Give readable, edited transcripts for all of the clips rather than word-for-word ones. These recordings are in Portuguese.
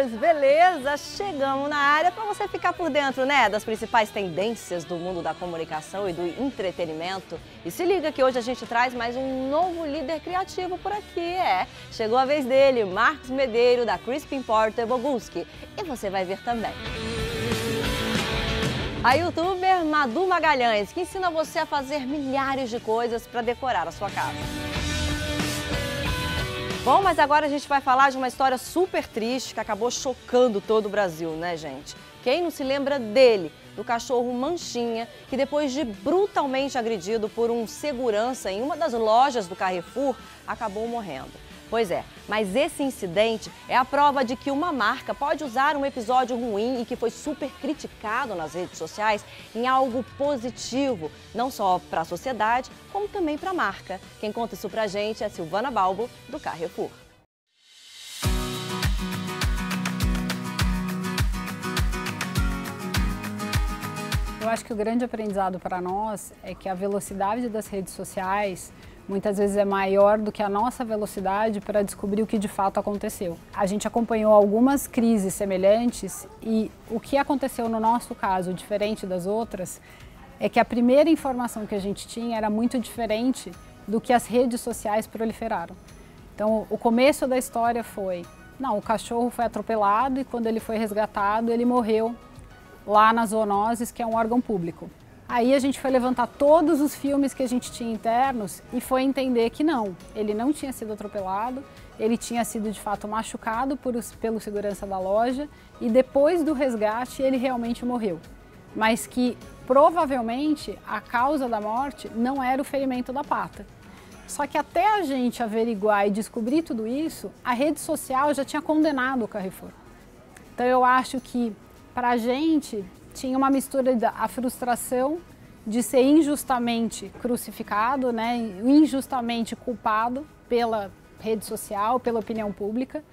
Lovers, beleza? Chegamos na área para você ficar por dentro, né, das principais tendências do mundo da comunicação e do entretenimento. E se liga que hoje a gente traz mais um novo líder criativo por aqui, Chegou a vez dele, Marcos Medeiros, da Crispin Porter Bogusky. E você vai ver também. A youtuber Madu Magalhães, que ensina você a fazer milhares de coisas para decorar a sua casa. Bom, mas agora a gente vai falar de uma história super triste que acabou chocando todo o Brasil, né, gente? Quem não se lembra dele, do cachorro Manchinha, que depois de brutalmente agredido por um segurança em uma das lojas do Carrefour, acabou morrendo. Pois é, mas esse incidente é a prova de que uma marca pode usar um episódio ruim e que foi super criticado nas redes sociais em algo positivo, não só para a sociedade, como também para a marca. Quem conta isso pra gente é Silvana Balbo, do Carrefour. Eu acho que o grande aprendizado para nós é que a velocidade das redes sociais muitas vezes é maior do que a nossa velocidade para descobrir o que de fato aconteceu. A gente acompanhou algumas crises semelhantes e o que aconteceu no nosso caso, diferente das outras, é que a primeira informação que a gente tinha era muito diferente do que as redes sociais proliferaram. Então, o começo da história foi, não, o cachorro foi atropelado e quando ele foi resgatado, ele morreu lá nas zoonoses, que é um órgão público. Aí a gente foi levantar todos os filmes que a gente tinha internos e foi entender que não, ele não tinha sido atropelado, ele tinha sido de fato machucado pelo segurança da loja e depois do resgate ele realmente morreu. Mas que provavelmente a causa da morte não era o ferimento da pata. Só que até a gente averiguar e descobrir tudo isso, a rede social já tinha condenado o Carrefour. Então eu acho que para a gente tinha uma mistura da frustração de ser injustamente crucificado, né, injustamente culpado pela rede social, pela opinião pública.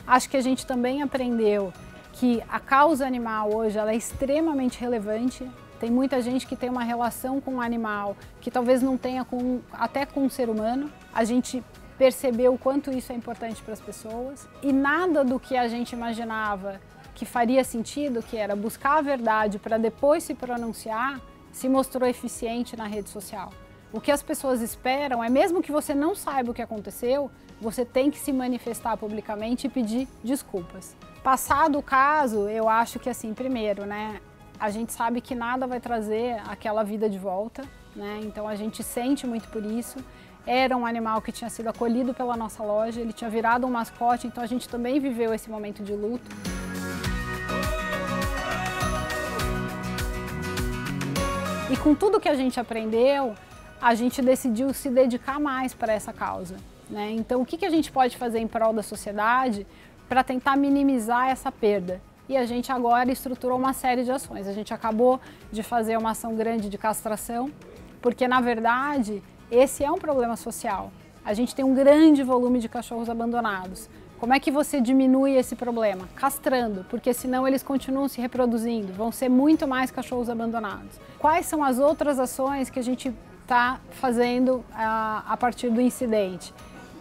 Acho que a gente também aprendeu que a causa animal hoje ela é extremamente relevante. Tem muita gente que tem uma relação com o animal que talvez não tenha até com o ser humano. A gente percebeu o quanto isso é importante para as pessoas e nada do que a gente imaginava que faria sentido, que era buscar a verdade para depois se pronunciar, se mostrou eficiente na rede social. O que as pessoas esperam é, mesmo que você não saiba o que aconteceu, você tem que se manifestar publicamente e pedir desculpas. Passado o caso, eu acho que assim, primeiro, né, a gente sabe que nada vai trazer aquela vida de volta, né, então a gente sente muito por isso. Era um animal que tinha sido acolhido pela nossa loja, ele tinha virado um mascote, então a gente também viveu esse momento de luto. E com tudo que a gente aprendeu, a gente decidiu se dedicar mais para essa causa, né? Então, o que a gente pode fazer em prol da sociedade para tentar minimizar essa perda? E a gente agora estruturou uma série de ações. A gente acabou de fazer uma ação grande de castração, porque, na verdade, esse é um problema social. A gente tem um grande volume de cachorros abandonados. Como é que você diminui esse problema? Castrando, porque senão eles continuam se reproduzindo, vão ser muito mais cachorros abandonados. Quais são as outras ações que a gente está fazendo a partir do incidente?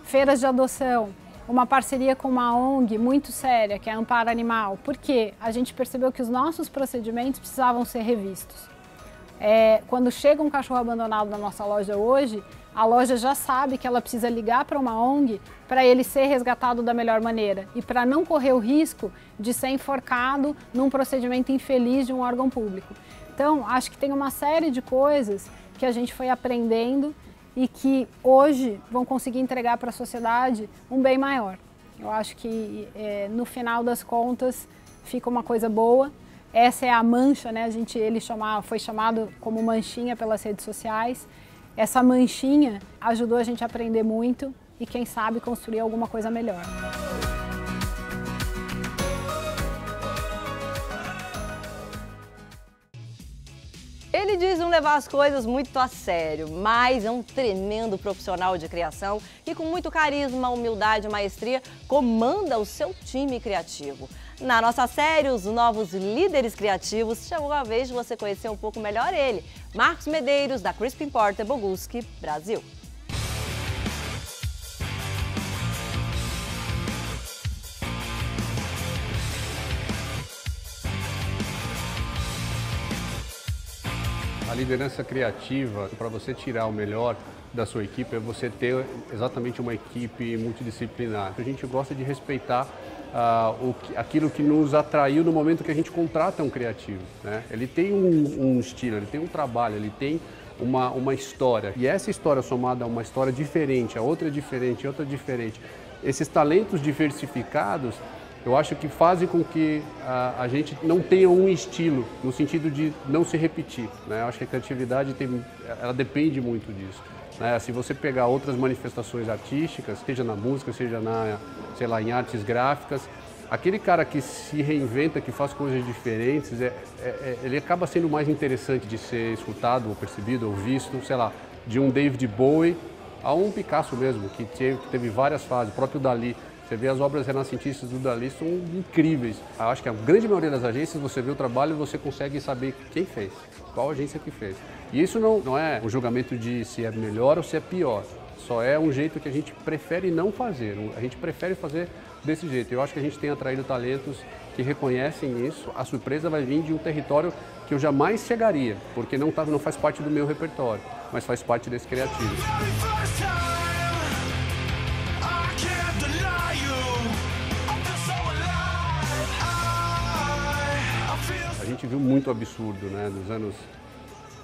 Feiras de adoção, uma parceria com uma ONG muito séria, que é a Amparo Animal, porque a gente percebeu que os nossos procedimentos precisavam ser revistos. Quando chega um cachorro abandonado na nossa loja hoje, a loja já sabe que ela precisa ligar para uma ONG para ele ser resgatado da melhor maneira e para não correr o risco de ser enforcado num procedimento infeliz de um órgão público. Então, acho que tem uma série de coisas que a gente foi aprendendo e que hoje vão conseguir entregar para a sociedade um bem maior. Eu acho que no final das contas fica uma coisa boa. Essa é a mancha, né? Ele foi chamado como Manchinha pelas redes sociais. Essa manchinha ajudou a gente a aprender muito e, quem sabe, construir alguma coisa melhor. Ele diz não levar as coisas muito a sério, mas é um tremendo profissional de criação que, com muito carisma, humildade e maestria, comanda o seu time criativo. Na nossa série, os novos líderes criativos, chegou a vez de você conhecer um pouco melhor ele, Marcos Medeiros, da Crispin Porter Bogusky, Brasil. liderança criativa, para você tirar o melhor da sua equipe, é você ter exatamente uma equipe multidisciplinar. A gente gosta de respeitar aquilo que nos atraiu no momento que a gente contrata um criativo, né? Ele tem um estilo, ele tem um trabalho, ele tem uma história. E essa história somada a uma história diferente, a outra diferente, a outra diferente. Esses talentos diversificados, eu acho que fazem com que a gente não tenha um estilo, no sentido de não se repetir, né? Eu acho que a criatividade ela depende muito disso, né? Se você pegar outras manifestações artísticas, seja na música, seja sei lá, em artes gráficas, aquele cara que se reinventa, que faz coisas diferentes, ele acaba sendo mais interessante de ser escutado, ou percebido, ou visto, sei lá, de um David Bowie a um Picasso mesmo, que teve várias fases, o próprio Dalí. Você vê as obras renascentistas do Dalí, são incríveis. Eu acho que a grande maioria das agências, você vê o trabalho e você consegue saber quem fez, qual agência que fez. E isso não é um julgamento de se é melhor ou se é pior, só é um jeito que a gente prefere não fazer, a gente prefere fazer desse jeito. Eu acho que a gente tem atraído talentos que reconhecem isso. A surpresa vai vir de um território que eu jamais chegaria, porque não faz parte do meu repertório, mas faz parte desse criativo. A gente viu muito absurdo, né, nos anos...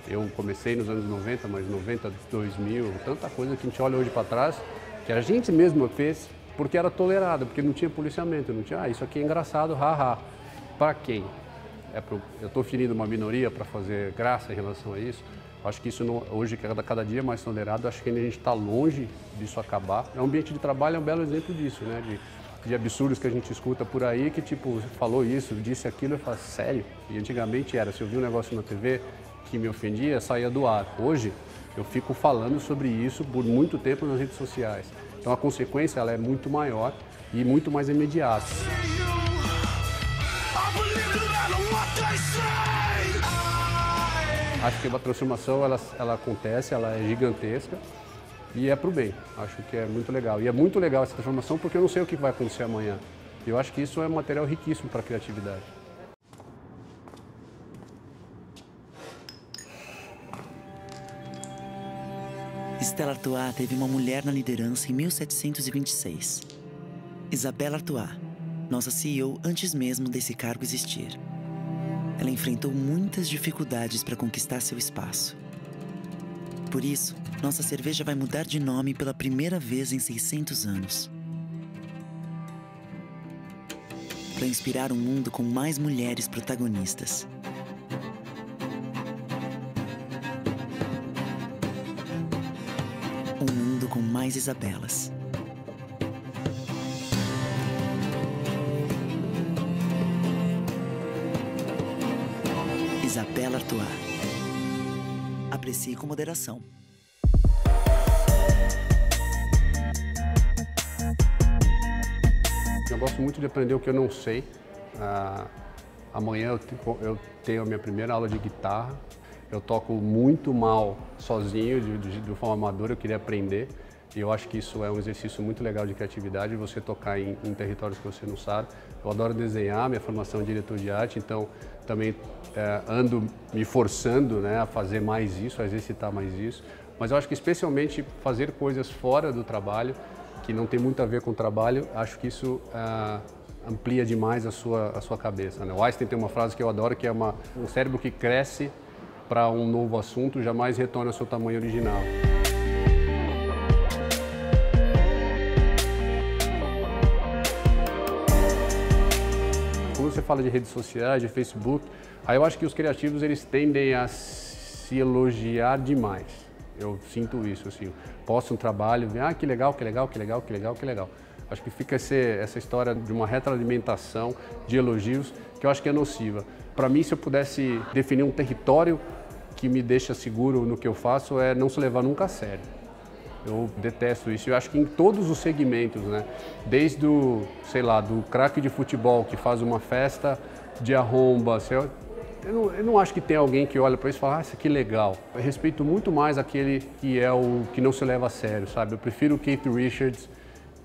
Eu comecei nos anos 90, mas 90, 2000, tanta coisa que a gente olha hoje para trás, que a gente mesmo fez porque era tolerado, porque não tinha policiamento, não tinha, isso aqui é engraçado, haha. Para quem? Eu estou ferindo uma minoria para fazer graça em relação a isso? Acho que isso hoje, cada dia é mais tolerado, acho que ainda a gente está longe disso acabar. O ambiente de trabalho é um belo exemplo disso, né? De absurdos que a gente escuta por aí, que tipo, falou isso, disse aquilo, eu falo, sério? E antigamente era, se eu vi um negócio na TV que me ofendia, saía do ar. Hoje, eu fico falando sobre isso por muito tempo nas redes sociais. Então a consequência ela é muito maior e muito mais imediata. Acho que a transformação ela acontece, ela é gigantesca e é para o bem. Acho que é muito legal. E é muito legal essa transformação porque eu não sei o que vai acontecer amanhã. Eu acho que isso é um material riquíssimo para a criatividade. Stella Artois teve uma mulher na liderança em 1726. Isabelle Artois, nossa CEO antes mesmo desse cargo existir. Ela enfrentou muitas dificuldades para conquistar seu espaço. Por isso, nossa cerveja vai mudar de nome pela primeira vez em 600 anos. Para inspirar um mundo com mais mulheres protagonistas. Um mundo com mais Isabelas. Isabelle Artois. Aprecie com moderação. Eu gosto muito de aprender o que eu não sei. Amanhã eu tenho a minha primeira aula de guitarra. Eu toco muito mal sozinho, de forma amadora, eu queria aprender. E eu acho que isso é um exercício muito legal de criatividade, você tocar em territórios que você não sabe. Eu adoro desenhar, minha formação é diretor de arte, então também ando me forçando, né, a fazer mais isso, a exercitar mais isso. Mas eu acho que especialmente fazer coisas fora do trabalho, que não tem muito a ver com o trabalho, acho que isso amplia demais a sua cabeça, né? O Einstein tem uma frase que eu adoro, que é um cérebro que cresce para um novo assunto jamais retorna ao seu tamanho original. Quando você fala de redes sociais, de Facebook, aí eu acho que os criativos eles tendem a se elogiar demais. Eu sinto isso, assim, posto um trabalho, que legal, que legal, que legal, que legal, que legal. Acho que fica essa história de uma retroalimentação de elogios que eu acho que é nociva. Para mim, se eu pudesse definir um território que me deixa seguro no que eu faço, é não se levar nunca a sério. Eu detesto isso. Eu acho que em todos os segmentos, né? Desde sei lá, do craque de futebol que faz uma festa de arromba. Eu não acho que tem alguém que olha para isso e fala, isso aqui é legal. Eu respeito muito mais aquele que é o que não se leva a sério, sabe? Eu prefiro o Keith Richards,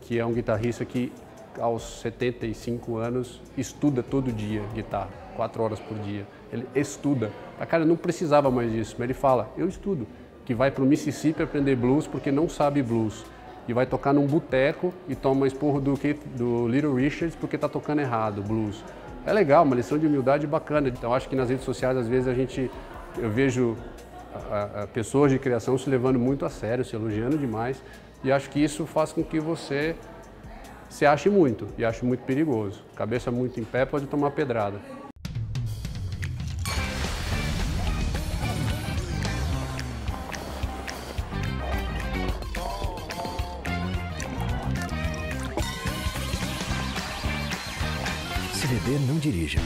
que é um guitarrista que aos 75 anos estuda todo dia guitarra. 4 horas por dia. Ele estuda. A cara não precisava mais disso, mas ele fala, eu estudo. Que vai para o Mississippi aprender blues porque não sabe blues. E vai tocar num boteco e toma esporro do Little Richards porque está tocando errado blues. É legal, uma lição de humildade bacana. Então acho que nas redes sociais às vezes eu vejo pessoas de criação se levando muito a sério, se elogiando demais. E acho que isso faz com que você se ache muito, e acho muito perigoso. Cabeça muito em pé pode tomar pedrada. Se beber, não dirija.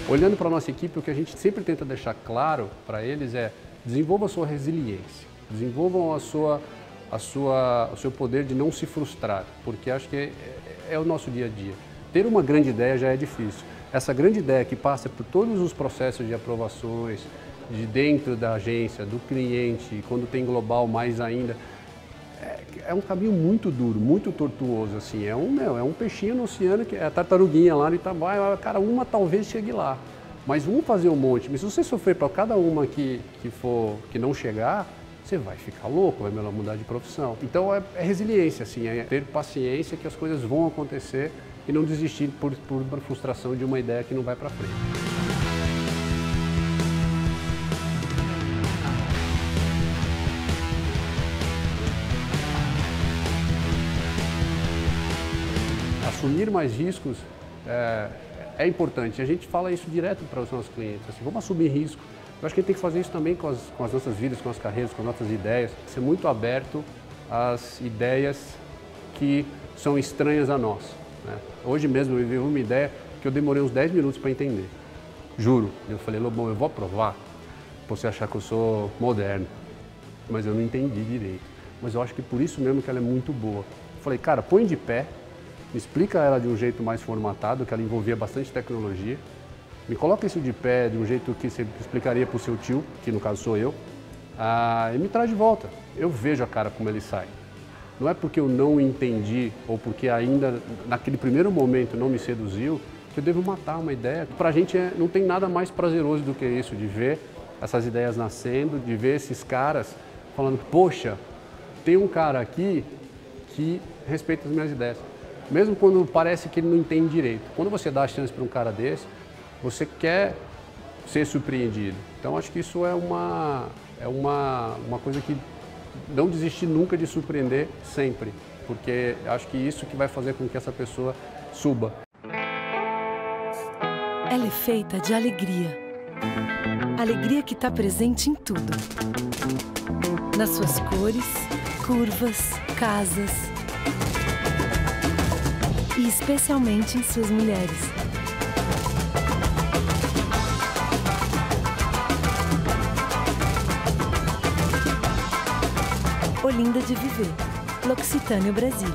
Olhando para a nossa equipe, o que a gente sempre tenta deixar claro para eles é desenvolvam a sua resiliência, desenvolvam o seu poder de não se frustrar, porque acho que é o nosso dia a dia. Ter uma grande ideia já é difícil. Essa grande ideia que passa por todos os processos de aprovações, de dentro da agência, do cliente, quando tem global mais ainda, é um caminho muito duro, muito tortuoso, assim. É um peixinho no oceano, que é a tartaruguinha lá no Itabaia, cara, uma talvez chegue lá. Mas vamos fazer um monte. Mas se você sofrer para cada uma que não chegar, você vai ficar louco, vai mudar de profissão. Então é resiliência, assim, é ter paciência que as coisas vão acontecer e não desistir por uma frustração de uma ideia que não vai para frente. Assumir mais riscos é importante. A gente fala isso direto para os nossos clientes. Assim, vamos assumir risco. Eu acho que a gente tem que fazer isso também com as nossas vidas, com as carreiras, com as nossas ideias. Ser muito aberto às ideias que são estranhas a nós, né? Hoje mesmo eu vi uma ideia que eu demorei uns 10 minutos para entender. Juro. Eu falei, Lobão, eu vou aprovar para você achar que eu sou moderno. Mas eu não entendi direito. Mas eu acho que por isso mesmo que ela é muito boa. Eu falei, cara, põe de pé. Me explica ela de um jeito mais formatado, que ela envolvia bastante tecnologia. Me coloca isso de pé de um jeito que você explicaria para o seu tio, que no caso sou eu, e me traz de volta. Eu vejo a cara como ele sai. Não é porque eu não entendi ou porque ainda naquele primeiro momento não me seduziu que eu devo matar uma ideia. Para a gente não tem nada mais prazeroso do que isso, de ver essas ideias nascendo, de ver esses caras falando, poxa, tem um cara aqui que respeita as minhas ideias. Mesmo quando parece que ele não entende direito. Quando você dá a chance para um cara desse, você quer ser surpreendido. Então acho que isso é uma coisa que não desistir nunca de surpreender sempre. Porque acho que isso que vai fazer com que essa pessoa suba. Ela é feita de alegria. Alegria que está presente em tudo. Nas suas cores, curvas, casas. E especialmente em suas mulheres. Olinda de viver. L'Occitânia Brasil.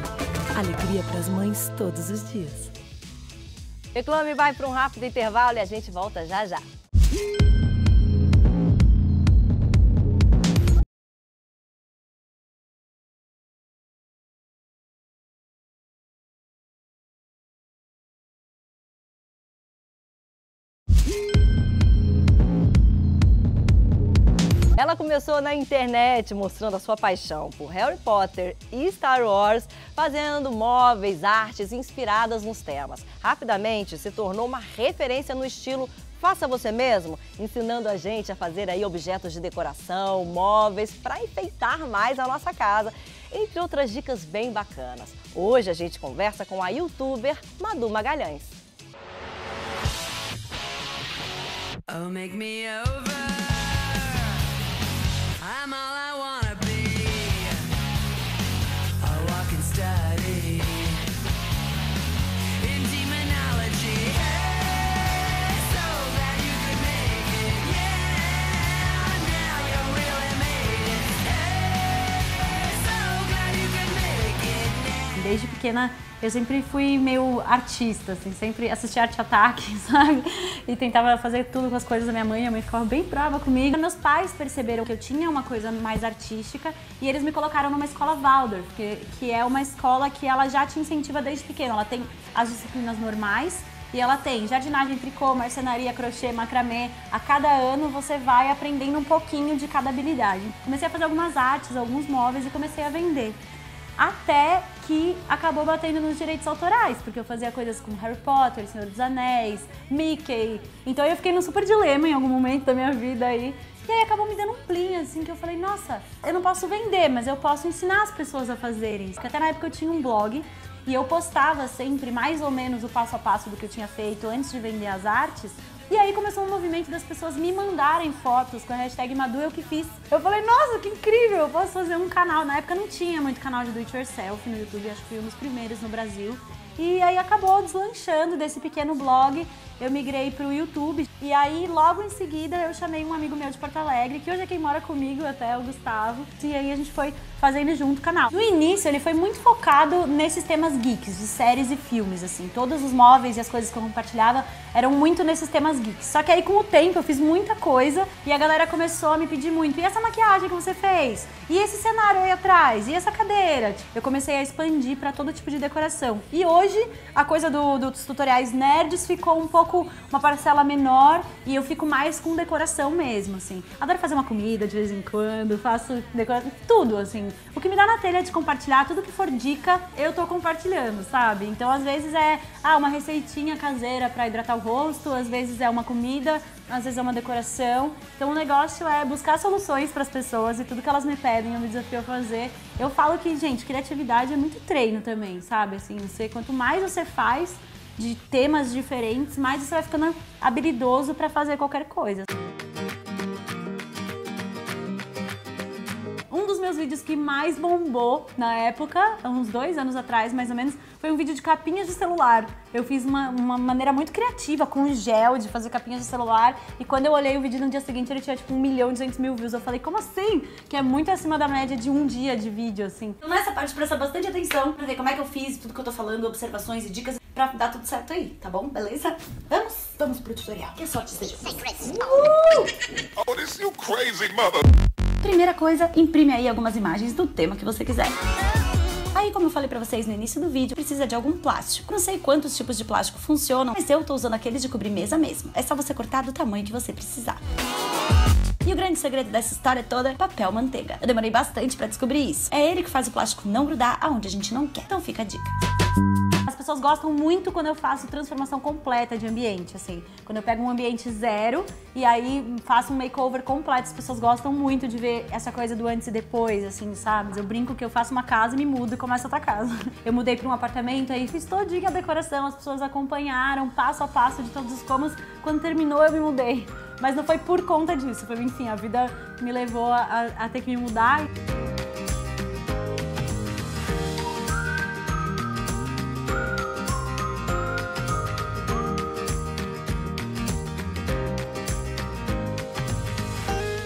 Alegria para as mães todos os dias. Reclame vai para um rápido intervalo e a gente volta já já. Ela começou na internet mostrando a sua paixão por Harry Potter e Star Wars, fazendo móveis, artes inspiradas nos temas. Rapidamente se tornou uma referência no estilo faça você mesmo, ensinando a gente a fazer aí objetos de decoração, móveis para enfeitar mais a nossa casa, entre outras dicas bem bacanas. Hoje a gente conversa com a youtuber Madu Magalhães. Oh, make me over. I'm all I wanna be. I walk and study in demonology. Hey, so glad you could make it. Yeah, now you really made it. Hey, so glad you could make it. Desde pequena, eu sempre fui meio artista, assim, sempre assistia Arte Ataque, sabe? E tentava fazer tudo com as coisas da minha mãe ficava bem brava comigo. Meus pais perceberam que eu tinha uma coisa mais artística e eles me colocaram numa escola Waldorf, que é uma escola que ela já te incentiva desde pequeno. Ela tem as disciplinas normais e ela tem jardinagem, tricô, marcenaria, crochê, macramê. A cada ano você vai aprendendo um pouquinho de cada habilidade. Comecei a fazer algumas artes, alguns móveis e comecei a vender. Até que acabou batendo nos direitos autorais, porque eu fazia coisas como Harry Potter, Senhor dos Anéis, Mickey. Então eu fiquei num super dilema em algum momento da minha vida aí. E aí acabou me dando um plim, assim, que eu falei, nossa, eu não posso vender, mas eu posso ensinar as pessoas a fazerem. Porque até na época eu tinha um blog e eu postava sempre mais ou menos o passo a passo do que eu tinha feito antes de vender as artes. E aí começou um movimento das pessoas me mandarem fotos com a hashtag Madu Eu Que Fiz. Eu falei, nossa, que incrível, eu posso fazer um canal. Na época não tinha muito canal de do it yourself no YouTube, acho que fui um dos primeiros no Brasil. E aí acabou deslanchando desse pequeno blog, eu migrei pro YouTube. E aí logo em seguida eu chamei um amigo meu de Porto Alegre, que hoje é quem mora comigo até, o Gustavo. E aí a gente foi fazendo junto o canal. No início ele foi muito focado nesses temas geeks, de séries e filmes, assim. Todos os móveis e as coisas que eu compartilhava eram muito nesses temas geeks. Só que aí com o tempo eu fiz muita coisa e a galera começou a me pedir muito. E essa maquiagem que você fez? E esse cenário aí atrás? E essa cadeira? Eu comecei a expandir para todo tipo de decoração. E hoje a coisa dos tutoriais nerds ficou um pouco, uma parcela menor e eu fico mais com decoração mesmo, assim. Adoro fazer uma comida de vez em quando, faço decoração, tudo, assim. O que me dá na telha de compartilhar, tudo que for dica, eu tô compartilhando, sabe? Então às vezes é uma receitinha caseira para hidratar o rosto, às vezes é uma comida, às vezes é uma decoração. Então o negócio é buscar soluções para as pessoas e tudo que elas me pedem, eu me desafio a fazer. Eu falo que, gente, criatividade é muito treino também, sabe? Assim, quanto mais você faz de temas diferentes, mais você vai ficando habilidoso para fazer qualquer coisa. Um dos meus vídeos que mais bombou na época, há uns 2 anos atrás mais ou menos, foi um vídeo de capinhas de celular. Eu fiz uma maneira muito criativa, com gel, de fazer capinhas de celular. E quando eu olhei o vídeo no dia seguinte, ele tinha tipo 1.200.000 views. Eu falei, como assim? Que é muito acima da média de um dia de vídeo, assim. Então nessa parte presta bastante atenção pra ver como é que eu fiz, tudo que eu tô falando, observações e dicas pra dar tudo certo aí, tá bom? Beleza? Vamos pro tutorial. Que sorte seja. Oh, this you crazy mother. Primeira coisa, imprime aí algumas imagens do tema que você quiser. Aí, como eu falei pra vocês no início do vídeo, precisa de algum plástico. Não sei quantos tipos de plástico funcionam, mas eu tô usando aqueles de cobrir mesa mesmo. É só você cortar do tamanho que você precisar. E o grande segredo dessa história toda é papel manteiga. Eu demorei bastante pra descobrir isso. É ele que faz o plástico não grudar aonde a gente não quer. Então fica a dica. As pessoas gostam muito quando eu faço transformação completa de ambiente, assim. Quando eu pego um ambiente zero e aí faço um makeover completo, as pessoas gostam muito de ver essa coisa do antes e depois, assim, sabe? Eu brinco que eu faço uma casa e me mudo e começo outra casa. Eu mudei para um apartamento, aí fiz todinha a decoração, as pessoas acompanharam passo a passo de todos os cômodos. Quando terminou, eu me mudei. Mas não foi por conta disso, foi, enfim, a vida me levou a ter que me mudar.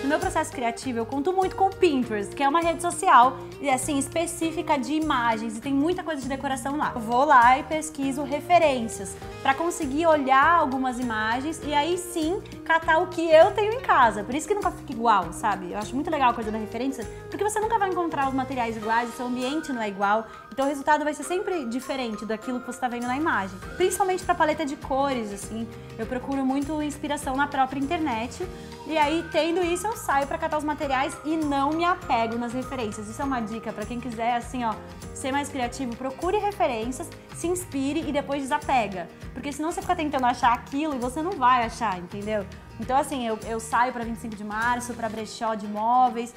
No meu processo criativo, eu conto muito com o Pinterest, que é uma rede social, assim, específica de imagens, e tem muita coisa de decoração lá. Eu vou lá e pesquiso referências para conseguir olhar algumas imagens e aí sim catar o que eu tenho em casa. Por isso que nunca fica igual, sabe? Eu acho muito legal a coisa da referência, porque você nunca vai encontrar os materiais iguais, o seu ambiente não é igual, então o resultado vai ser sempre diferente daquilo que você está vendo na imagem. Principalmente para paleta de cores, assim, eu procuro muito inspiração na própria internet. E aí, tendo isso, eu saio pra catar os materiais e não me apego nas referências. Isso é uma dica pra quem quiser, assim, ó, ser mais criativo. Procure referências, se inspire e depois desapega. Porque senão você fica tentando achar aquilo e você não vai achar, entendeu? Então, assim, eu saio pra 25 de março, pra brechó de móveis,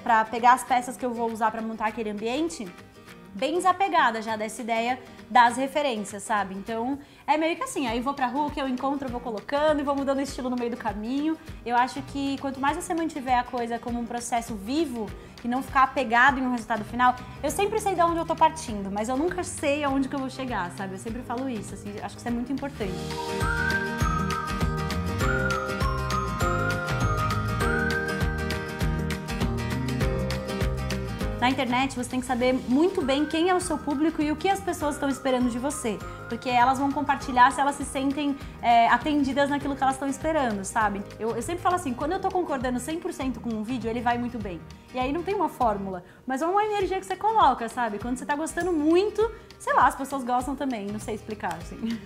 pra pegar as peças que eu vou usar pra montar aquele ambiente, bem desapegada já dessa ideia das referências, sabe? Então, é meio que assim, aí eu vou pra rua, que eu encontro, eu vou colocando e vou mudando o estilo no meio do caminho. Eu acho que quanto mais você mantiver a coisa como um processo vivo e não ficar apegado em um resultado final, eu sempre sei de onde eu tô partindo, mas eu nunca sei aonde que eu vou chegar, sabe? Eu sempre falo isso, assim, acho que isso é muito importante. Na internet você tem que saber muito bem quem é o seu público e o que as pessoas estão esperando de você, porque elas vão compartilhar se elas se sentem atendidas naquilo que elas estão esperando, sabe? Eu sempre falo assim, quando eu tô concordando 100% com um vídeo, ele vai muito bem. E aí não tem uma fórmula, mas é uma energia que você coloca, sabe? Quando você tá gostando muito, sei lá, as pessoas gostam também, não sei explicar, assim.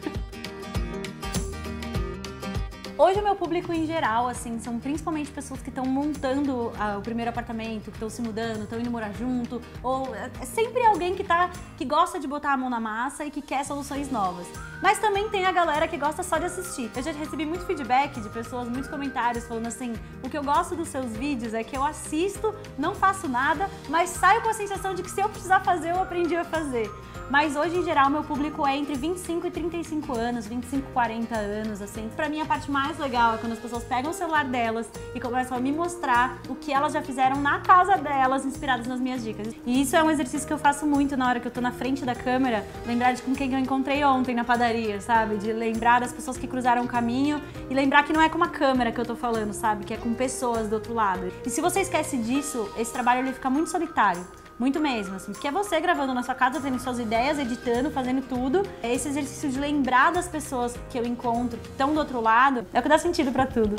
Hoje o meu público em geral, assim, são principalmente pessoas que estão montando o primeiro apartamento, que estão se mudando, estão indo morar junto, ou é sempre alguém que gosta de botar a mão na massa e que quer soluções novas. Mas também tem a galera que gosta só de assistir. Eu já recebi muito feedback de pessoas, muitos comentários falando assim, o que eu gosto dos seus vídeos é que eu assisto, não faço nada, mas saio com a sensação de que se eu precisar fazer, eu aprendi a fazer. Mas hoje, em geral, meu público é entre 25 e 35 anos, 25 e 40 anos, assim. Pra mim, a parte mais legal é quando as pessoas pegam o celular delas e começam a me mostrar o que elas já fizeram na casa delas, inspiradas nas minhas dicas. E isso é um exercício que eu faço muito na hora que eu tô na frente da câmera, lembrar de com quem eu encontrei ontem na padaria, sabe? De lembrar das pessoas que cruzaram o caminho e lembrar que não é com uma câmera que eu tô falando, sabe? Que é com pessoas do outro lado. E se você esquece disso, esse trabalho ele fica muito solitário. Muito mesmo, assim, porque é você gravando na sua casa, tendo suas ideias, editando, fazendo tudo. Esse exercício de lembrar das pessoas que eu encontro, que estão do outro lado, é o que dá sentido pra tudo.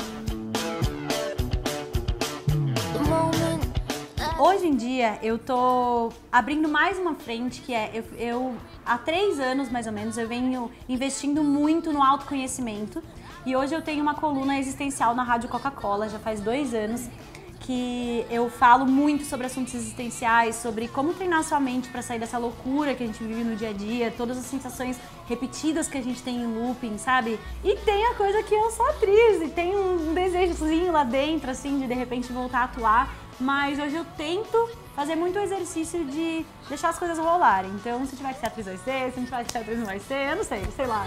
Hoje em dia, eu tô abrindo mais uma frente, que é, eu há 3 anos, mais ou menos, eu venho investindo muito no autoconhecimento. E hoje eu tenho uma coluna existencial na Rádio Coca-Cola, já faz 2 anos. Que eu falo muito sobre assuntos existenciais, sobre como treinar sua mente para sair dessa loucura que a gente vive no dia a dia, todas as sensações repetidas que a gente tem em looping, sabe? E tem a coisa que eu sou atriz e tem um desejozinho lá dentro, assim, de repente voltar a atuar, mas hoje eu tento fazer muito exercício de deixar as coisas rolarem. Então, se tiver que ser atriz, vai ser, se não tiver que ser atriz, não vai ser, eu não sei lá.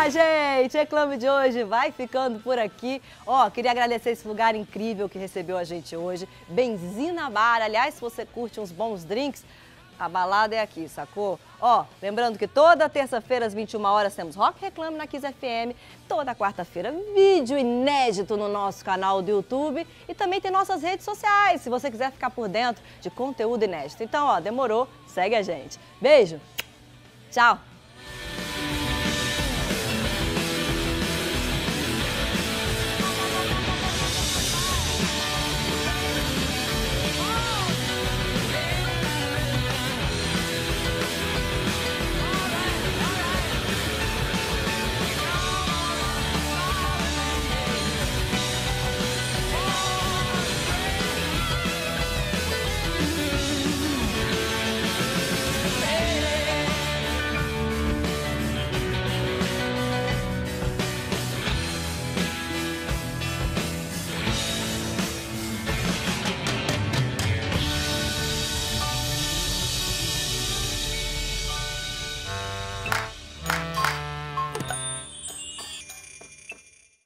Gente, Reclame de hoje vai ficando por aqui. Ó, queria agradecer esse lugar incrível que recebeu a gente hoje. Benzina Bar. Aliás, se você curte uns bons drinks, a balada é aqui, sacou? Ó, lembrando que toda terça-feira às 21 horas temos Rock Reclame na Kiss FM. Toda quarta-feira, vídeo inédito no nosso canal do YouTube. E também tem nossas redes sociais, se você quiser ficar por dentro de conteúdo inédito. Então, ó, demorou, segue a gente. Beijo, tchau!